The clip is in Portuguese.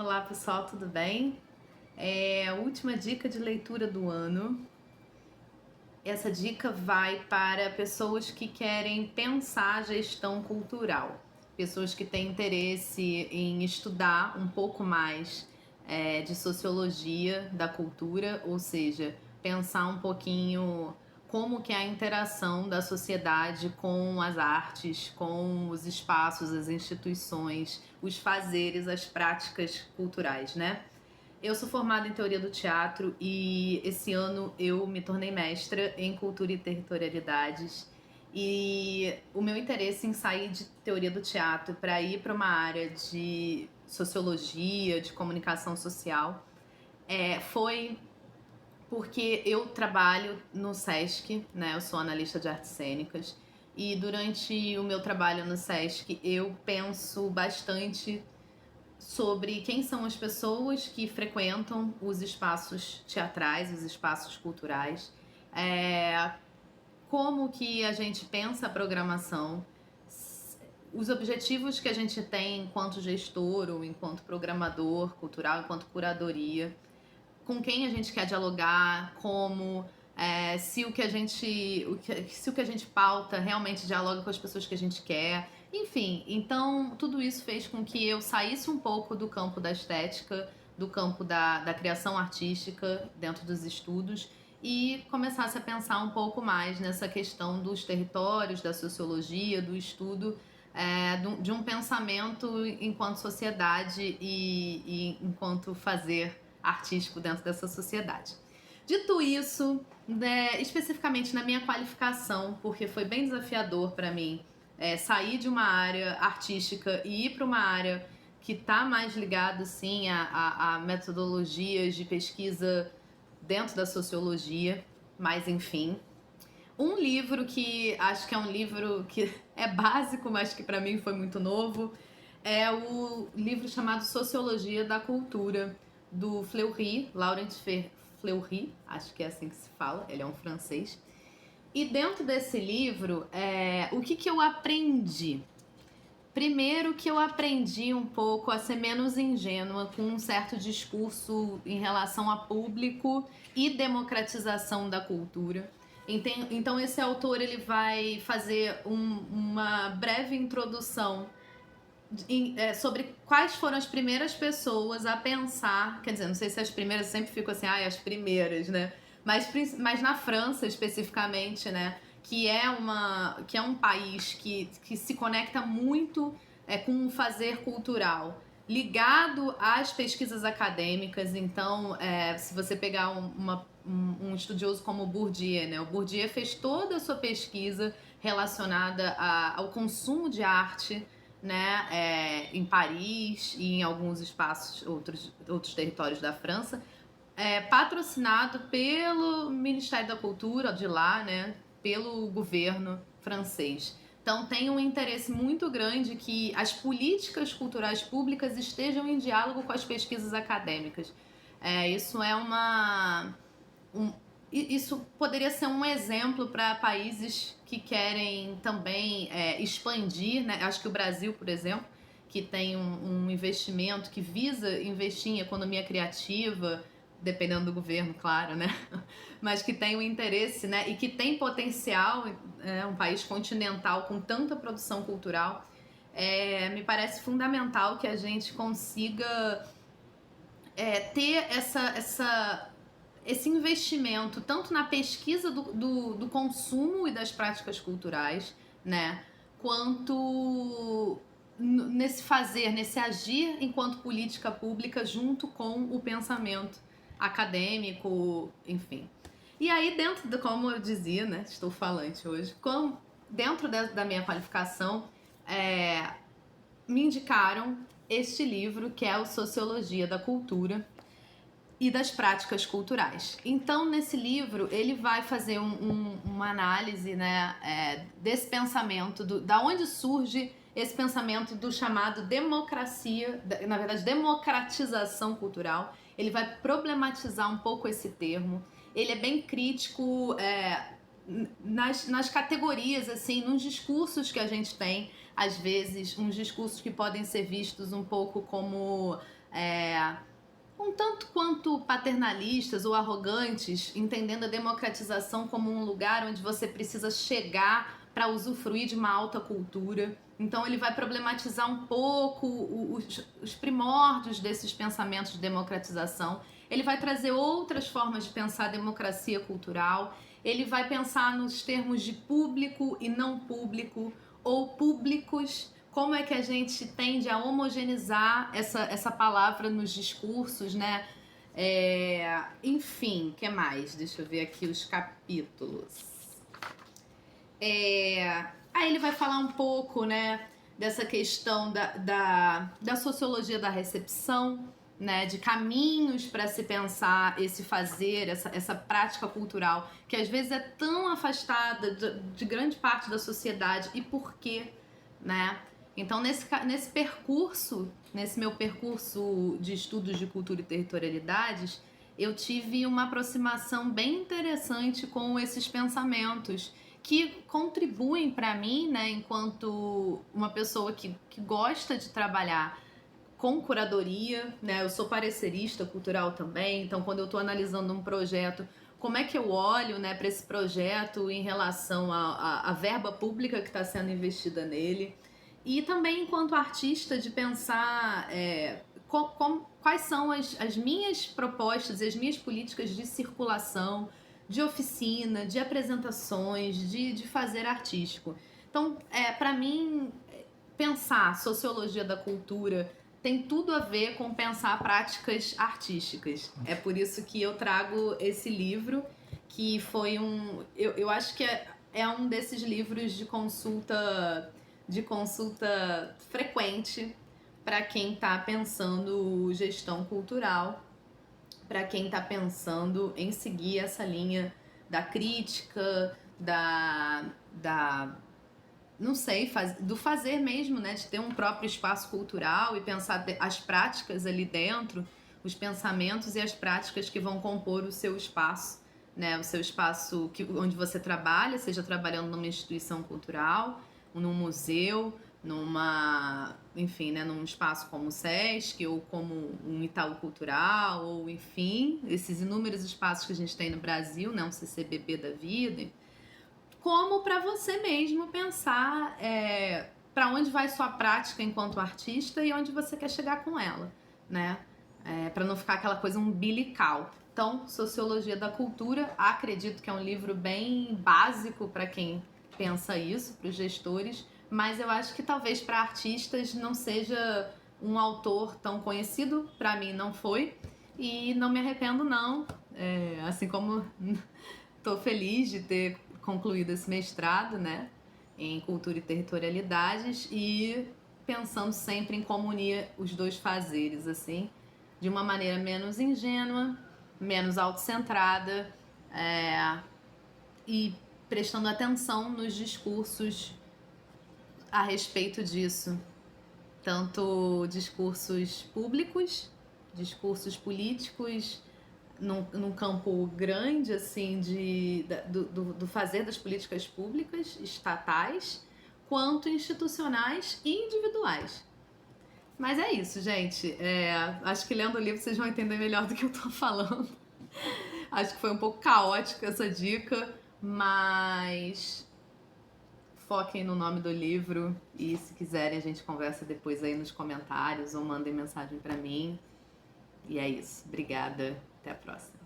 Olá pessoal, tudo bem? A última dica de leitura do ano. Essa dica vai para pessoas que querem pensar a gestão cultural, pessoas que têm interesse em estudar um pouco mais de sociologia da cultura, ou seja, pensar um pouquinho como que é a interação da sociedade com as artes, com os espaços, as instituições, os fazeres, as práticas culturais, né? Eu sou formada em teoria do teatro e esse ano eu me tornei mestra em cultura e territorialidades. E o meu interesse em sair de teoria do teatro para ir para uma área de sociologia, de comunicação social, foi porque eu trabalho no SESC, né? Eu sou analista de artes cênicas. E durante o meu trabalho no SESC, eu penso bastante sobre quem são as pessoas que frequentam os espaços teatrais, os espaços culturais, como que a gente pensa a programação, os objetivos que a gente tem enquanto gestor ou enquanto programador cultural, enquanto curadoria, com quem a gente quer dialogar, como se o que a gente pauta realmente dialoga com as pessoas que a gente quer. Enfim, então tudo isso fez com que eu saísse um pouco do campo da estética, do campo da criação artística dentro dos estudos e começasse a pensar um pouco mais nessa questão dos territórios, da sociologia, do estudo de um pensamento enquanto sociedade e enquanto fazer artístico dentro dessa sociedade. Dito isso, né, especificamente na minha qualificação, porque foi bem desafiador para mim sair de uma área artística e ir para uma área que está mais ligado sim a metodologias de pesquisa dentro da sociologia, mas enfim. Um livro que acho que é um livro que é básico, mas que para mim foi muito novo, é o livro chamado Sociologia da Cultura, do Fleury, Laurent Fleury, acho que é assim que se fala, ele é um francês. E dentro desse livro, o que eu aprendi? Primeiro que eu aprendi um pouco a ser menos ingênua com um certo discurso em relação a público e democratização da cultura. Então esse autor ele vai fazer uma breve introdução sobre quais foram as primeiras pessoas a pensar, quer dizer, não sei se as primeiras, eu sempre fico assim, as primeiras, né? Mas na França, especificamente, né? Que é um país que se conecta muito com o fazer cultural, ligado às pesquisas acadêmicas. Então, se você pegar um estudioso como o Bourdieu, né? O Bourdieu fez toda a sua pesquisa relacionada ao consumo de arte, né, em Paris e em alguns espaços, outros territórios da França, patrocinado pelo Ministério da Cultura de lá, né, pelo governo francês. Então tem um interesse muito grande que as políticas culturais públicas estejam em diálogo com as pesquisas acadêmicas. Isso é isso poderia ser um exemplo para países que querem também expandir, né? Acho que o Brasil, por exemplo, que tem um investimento que visa investir em economia criativa, dependendo do governo, claro, né? Mas que tem um interesse, né? E que tem potencial, um país continental com tanta produção cultural. Me parece fundamental que a gente consiga ter esse investimento tanto na pesquisa do consumo e das práticas culturais, né, quanto nesse fazer, nesse agir enquanto política pública junto com o pensamento acadêmico, enfim. E aí dentro como eu dizia, né, estou falante hoje, dentro da minha qualificação, me indicaram este livro que é o Sociologia da Cultura e das práticas culturais. Então, nesse livro, ele vai fazer uma análise, né, desse pensamento, da onde surge esse pensamento do chamado democracia, na verdade, democratização cultural. Ele vai problematizar um pouco esse termo. Ele é bem crítico nas categorias, assim, nos discursos que a gente tem, às vezes, uns discursos que podem ser vistos um pouco como um tanto quanto paternalistas ou arrogantes, entendendo a democratização como um lugar onde você precisa chegar para usufruir de uma alta cultura. Então ele vai problematizar um pouco os primórdios desses pensamentos de democratização. Ele vai trazer outras formas de pensar a democracia cultural. Ele vai pensar nos termos de público e não público, ou públicos. Como é que a gente tende a homogeneizar essa palavra nos discursos, né? Enfim, o que mais? Deixa eu ver aqui os capítulos. Aí ele vai falar um pouco, né, dessa questão da sociologia da recepção, né, de caminhos para se pensar esse fazer, essa prática cultural, que às vezes é tão afastada de grande parte da sociedade, e por quê, né? Então, nesse percurso, nesse meu percurso de estudos de cultura e territorialidades, eu tive uma aproximação bem interessante com esses pensamentos que contribuem para mim, né, enquanto uma pessoa que gosta de trabalhar com curadoria, né? Eu sou parecerista cultural também, então quando eu estou analisando um projeto, como é que eu olho, né, para esse projeto em relação à verba pública que está sendo investida nele? E também enquanto artista de pensar quais são as minhas propostas e as minhas políticas de circulação, de oficina, de apresentações, de fazer artístico. Então, para mim, pensar sociologia da cultura tem tudo a ver com pensar práticas artísticas. É por isso que eu trago esse livro, que foi eu acho que é um desses livros de consulta frequente para quem está pensando gestão cultural, para quem está pensando em seguir essa linha da crítica, não sei, do fazer mesmo, né? De ter um próprio espaço cultural e pensar as práticas ali dentro, os pensamentos e as práticas que vão compor o seu espaço, né? O seu espaço onde você trabalha, seja trabalhando numa instituição cultural, num museu, enfim, né? Num espaço como o Sesc ou como um Itaú Cultural, ou enfim, esses inúmeros espaços que a gente tem no Brasil, né? Um CCBB da vida, como para você mesmo pensar para onde vai sua prática enquanto artista e onde você quer chegar com ela, né? Para não ficar aquela coisa umbilical. Então, Sociologia da Cultura, acredito que é um livro bem básico para quem pensa isso, para os gestores, mas eu acho que talvez para artistas não seja um autor tão conhecido, para mim não foi, e não me arrependo não, assim como estou feliz de ter concluído esse mestrado, né, em cultura e territorialidades, e pensando sempre em como unir os dois fazeres, assim, de uma maneira menos ingênua, menos autocentrada, e prestando atenção nos discursos a respeito disso, tanto discursos públicos, discursos políticos, num campo grande, assim, do fazer das políticas públicas, estatais, quanto institucionais e individuais. Mas é isso, gente. Acho que lendo o livro vocês vão entender melhor do que eu tô falando. Acho que foi um pouco caótica essa dica, mas foquem no nome do livro e se quiserem a gente conversa depois aí nos comentários ou mandem mensagem pra mim. E é isso. Obrigada. Até a próxima.